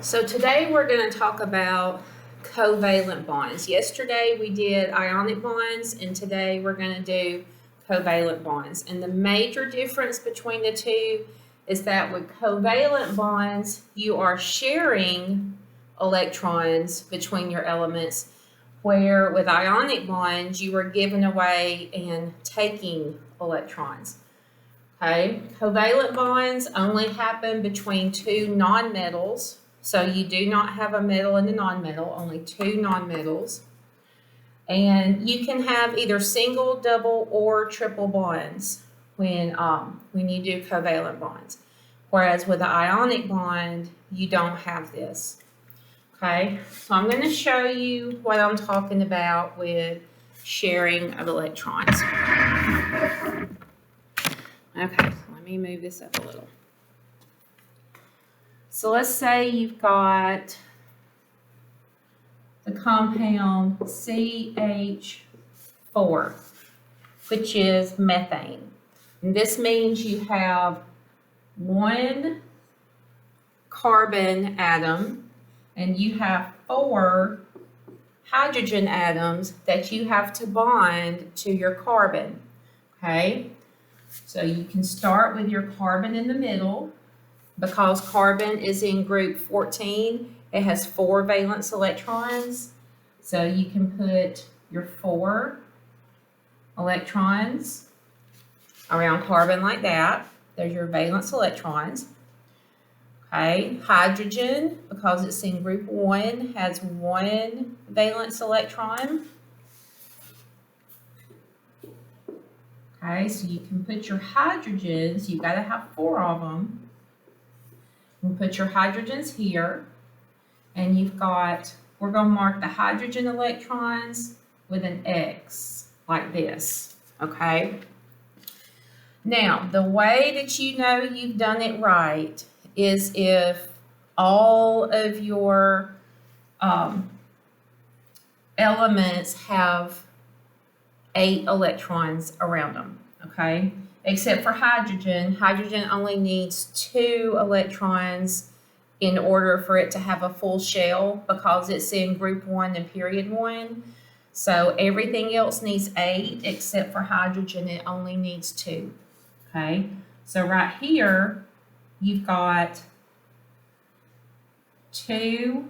So today we're going to talk about covalent bonds. Yesterday we did ionic bonds, and today we're going to do covalent bonds. And the major difference between the two is that with covalent bonds, you are sharing electrons between your elements, where with ionic bonds, you are giving away and taking electrons. Okay, covalent bonds only happen between two nonmetals. So you do not have a metal and a nonmetal, only two nonmetals. And you can have either single, double, or triple bonds when you do covalent bonds. Whereas with the ionic bond, you don't have this. Okay, so I'm going to show you what I'm talking about with sharing of electrons. Okay, so let me move this up a little. So let's say you've got the compound CH4, which is methane. And this means you have one carbon atom and you have four hydrogen atoms that you have to bond to your carbon. Okay? So you can start with your carbon in the middle. Because carbon is in group 14, it has 4 valence electrons. So you can put your 4 electrons around carbon like that. There's your valence electrons. Okay, hydrogen, because it's in group 1, has 1 valence electron. Okay, so you can put your hydrogens, you've got to have 4 of them. You put your hydrogens here, and you've got, we're going to mark the hydrogen electrons with an X, like this, okay? Now, the way that you know you've done it right is if all of your elements have 8 electrons around them, okay? Except for hydrogen. Hydrogen only needs 2 electrons in order for it to have a full shell because it's in group 1 and period 1. So everything else needs 8 except for hydrogen, it only needs 2. Okay, so right here you've got 2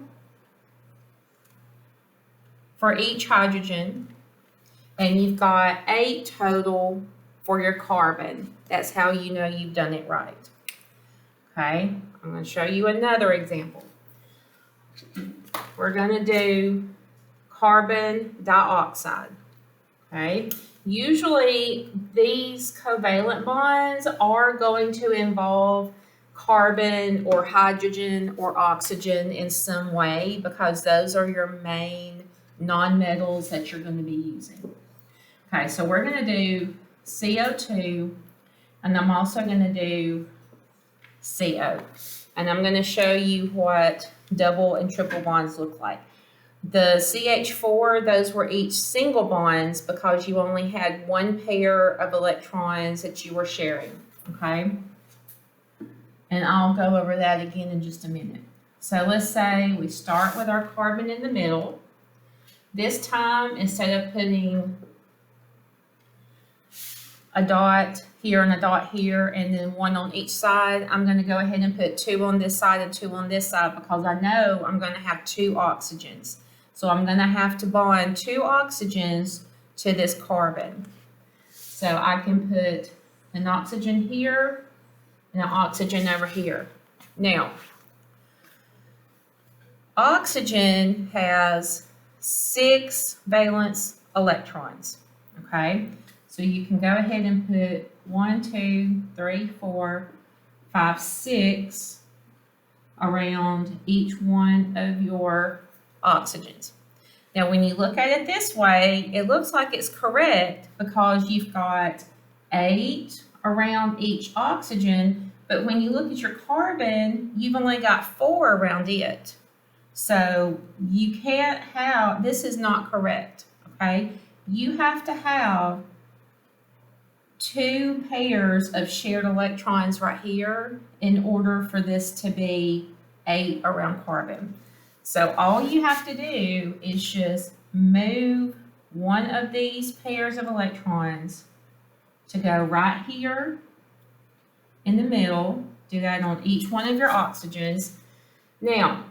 for each hydrogen, and you've got 8 total for your carbon. That's how you know you've done it right. Okay, I'm going to show you another example. We're going to do carbon dioxide. Okay, usually these covalent bonds are going to involve carbon or hydrogen or oxygen in some way because those are your main nonmetals that you're going to be using. Okay, so we're going to do CO2, and I'm also going to do CO. And I'm going to show you what double and triple bonds look like. The CH4, those were each single bonds because you only had 1 pair of electrons that you were sharing, okay? And I'll go over that again in just a minute. So let's say we start with our carbon in the middle. This time, instead of putting a dot here and a dot here and then 1 on each side, I'm going to go ahead and put 2 on this side and 2 on this side because I know I'm going to have 2 oxygens. So I'm going to have to bond 2 oxygens to this carbon. So I can put an oxygen here and an oxygen over here. Now, oxygen has 6 valence electrons, okay? So you can go ahead and put 1, 2, 3, 4, 5, 6 around each one of your oxygens. Now, when you look at it this way, it looks like it's correct because you've got 8 around each oxygen, but when you look at your carbon, you've only got 4 around it. So you can't have, this is not correct, okay? You have to have 2 pairs of shared electrons right here in order for this to be 8 around carbon. So all you have to do is just move one of these pairs of electrons to go right here in the middle. Do that on each one of your oxygens. Now,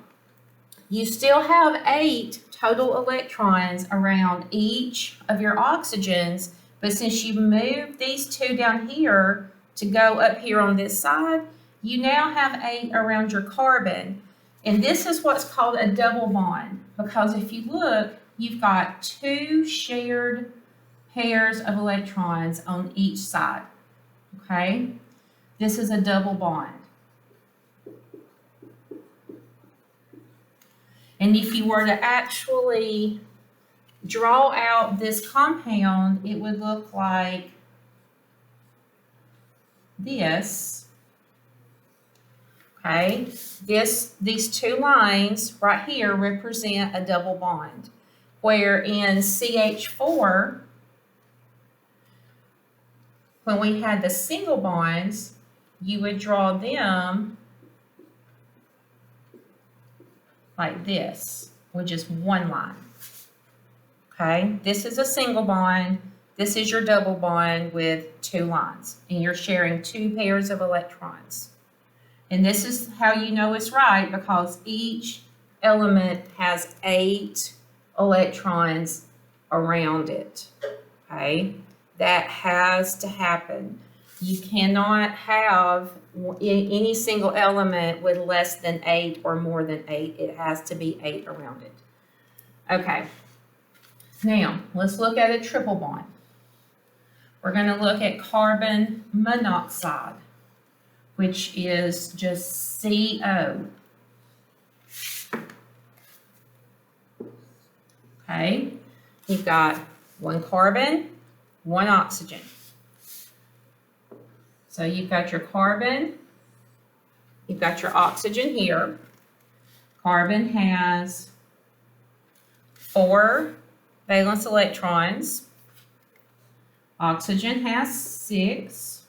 you still have 8 total electrons around each of your oxygens, but since you moved these 2 down here to go up here on this side, you now have 8 around your carbon. And this is what's called a double bond, because if you look, you've got 2 shared pairs of electrons on each side, okay? This is a double bond. And if you were to actually draw out this compound, it would look like this. Okay, these 2 lines right here represent a double bond, where in CH4, when we had the single bonds, you would draw them like this, with just 1 line. Okay, this is a single bond, this is your double bond with 2 lines, and you're sharing 2 pairs of electrons. And this is how you know it's right, because each element has 8 electrons around it, okay? That has to happen. You cannot have any single element with less than 8 or more than 8. It has to be 8 around it. Okay, now let's look at a triple bond. We're going to look at carbon monoxide, which is just CO. Okay, you've got 1 carbon, 1 oxygen. So you've got your carbon, you've got your oxygen here. Carbon has 4 valence electrons. Oxygen has 6.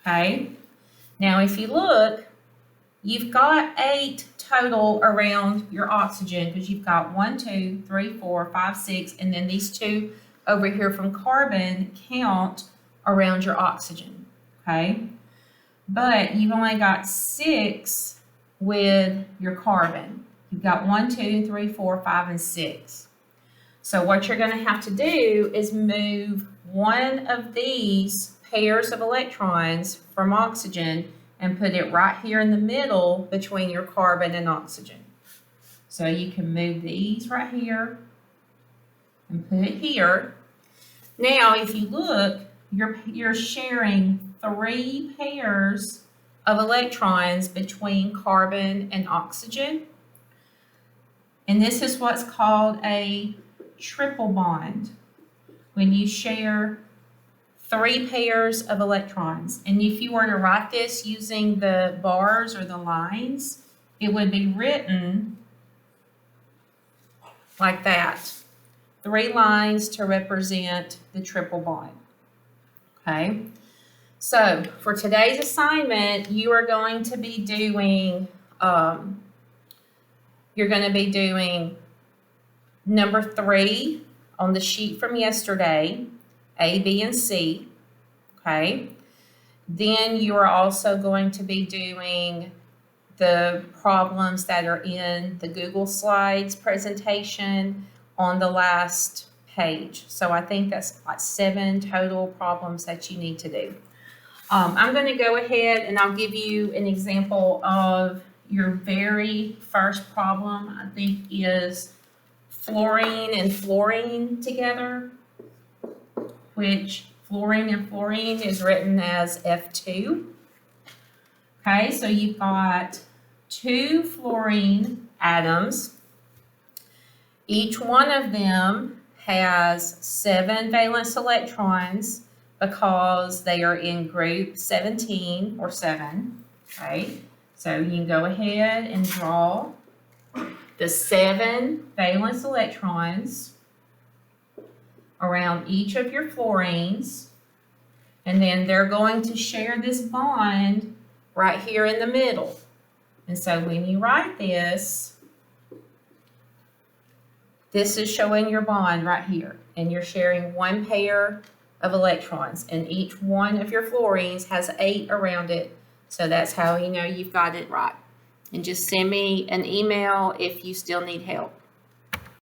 Okay, now if you look, you've got 8 total around your oxygen, because you've got 1, 2, 3, 4, 5, 6, and then these 2 over here from carbon count around your oxygen, okay? But you've only got 6 with your carbon. You've got 1, 2, 3, 4, 5, and 6. So what you're going to have to do is move one of these pairs of electrons from oxygen and put it right here in the middle between your carbon and oxygen. So you can move these right here and put it here. Now, if you look, you're sharing 3 pairs of electrons between carbon and oxygen. And this is what's called a triple bond, when you share 3 pairs of electrons. And if you were to write this using the bars or the lines, it would be written like that. 3 lines to represent the triple bond. Okay, so for today's assignment, you are going to be doing, number 3 on the sheet from yesterday, A, B, and C, okay? Then you are also going to be doing the problems that are in the Google Slides presentation on the last page. So I think that's like 7 total problems that you need to do. I'm going to go ahead and I'll give you an example of your very first problem. I think is fluorine and fluorine together, which fluorine and fluorine is written as F2. Okay, so you've got 2 fluorine atoms. Each one of them has 7 valence electrons because they are in group 17 or 7. Okay, so you can go ahead and draw the 7 valence electrons around each of your fluorines, and then they're going to share this bond right here in the middle. And so when you write this, this is showing your bond right here. And you're sharing one pair of electrons. And each one of your fluorines has 8 around it. So that's how you know you've got it right. And just send me an email if you still need help.